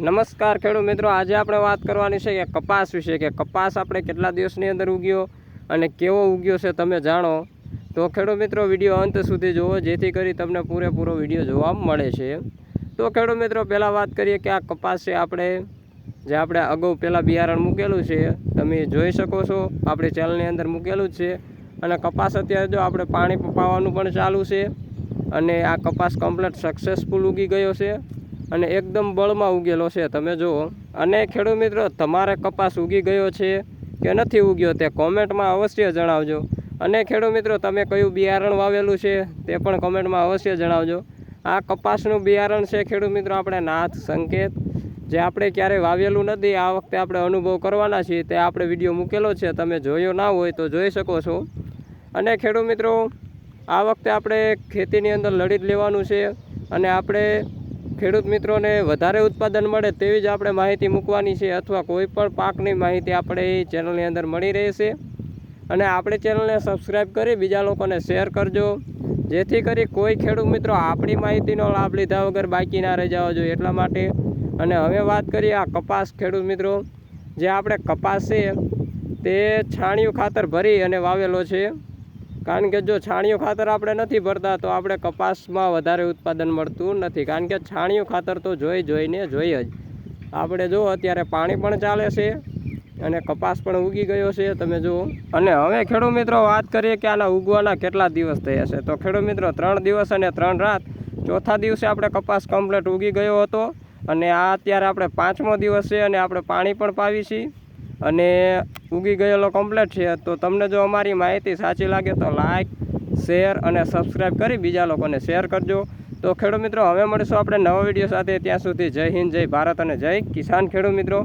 નમસ્કાર ખેડૂત મિત્રો, આજે આપણે વાત કરવાની છે કે કપાસ વિશે, કે કપાસ આપણે કેટલા દિવસની અંદર ઉગ્યો અને કેવો ઉગ્યો છે તમે જાણો તો ખેડૂત મિત્રો વિડીયો અંત સુધી જુઓ, જેથી કરી તમને પૂરેપૂરો વિડીયો જોવા મળે છે. તો ખેડૂત મિત્રો પહેલાં વાત કરીએ કે આ કપાસ છે આપણે અગાઉ પહેલાં બિયારણ મૂકેલું છે, તમે જોઈ શકો છો આપણી ચેનલની અંદર મૂકેલું જ છે. અને કપાસ અત્યારે જો આપણે પાણી પાવાનું પણ ચાલુ છે અને આ કપાસ કમ્પ્લીટ સક્સેસફુલ ઉગી ગયો છે અને એકદમ બળમાં ઉગેલો છે, તમે જુઓ. અને ખેડૂત મિત્રો તમારે કપાસ ઉગી ગયો છે કે નથી ઉગ્યો તે કોમેન્ટમાં અવશ્ય જણાવજો. અને ખેડૂત મિત્રો તમે કયું બિયારણ વાવેલું છે તે પણ કોમેન્ટમાં અવશ્ય જણાવજો. આ કપાસનું બિયારણ છે ખેડૂત મિત્રો આપણે નાથ સંકેત, જે આપણે ક્યારેય વાવેલું નથી, આ વખતે આપણે અનુભવ કરવાના છીએ. તે આપણે વિડીયો મૂકેલો છે, તમે જોયો ના હોય તો જોઈ શકો છો. અને ખેડૂત મિત્રો આ વખતે આપણે ખેતીની અંદર લડી જ લેવાનું છે અને આપણે ખેડૂત મિત્રોને વધારે ઉત્પાદન મળે તેવી જ આપણે માહિતી મૂકવાની છે, અથવા કોઈ પણ પાકની માહિતી આપણે એ ચેનલની અંદર મળી રહેશે. અને આપણે ચેનલને સબસ્ક્રાઈબ કરી બીજા લોકોને શેર કરજો, જેથી કરી કોઈ ખેડૂત મિત્રો આપણી માહિતીનો લાભ લીધા વગર બાકી ના રહી જવા જોઈએ એટલા માટે. અને હવે વાત કરીએ આ કપાસ ખેડૂત મિત્રો, જે આપણે કપાસ છે તે છાણિયું ખાતર ભરી અને વાવેલો છે. કારણ કે જો છાણિયું ખાતર આપણે નથી ભરતા તો આપણે કપાસમાં વધારે ઉત્પાદન મળતું નથી, કારણ કે છાણિયું ખાતર તો જોઈને જોઈએ જ. આપણે જો અત્યારે પાણી પણ ચાલે છે અને કપાસ પણ ઉગી ગયો છે, તમે જુઓ. અને હવે ખેડૂત મિત્રો વાત કરીએ કે આના ઉગવાના કેટલા દિવસ થયા છે. તો ખેડૂત મિત્રો 3 દિવસ અને 3 રાત, ચોથા દિવસે આપણે કપાસ કમ્પ્લીટ ઉગી ગયો હતો. અને આ અત્યારે આપણે 5મો દિવસ છે અને આપણે પાણી પણ પાવી છીએ અને ઉગી ગયેલો કમ્પ્લીટ છે. તો તમને જો અમારી માહિતી સાચી લાગે તો લાઇક, શેર અને સબસ્ક્રાઈબ કરી બીજા લોકોને શેર કરજો. તો ખેડૂત મિત્રો હવે મળીશું આપણે નવા વિડીયો સાથે. ત્યાં સુધી જય હિન્દ, જય ભારત અને જય કિસાન ખેડૂત મિત્રો.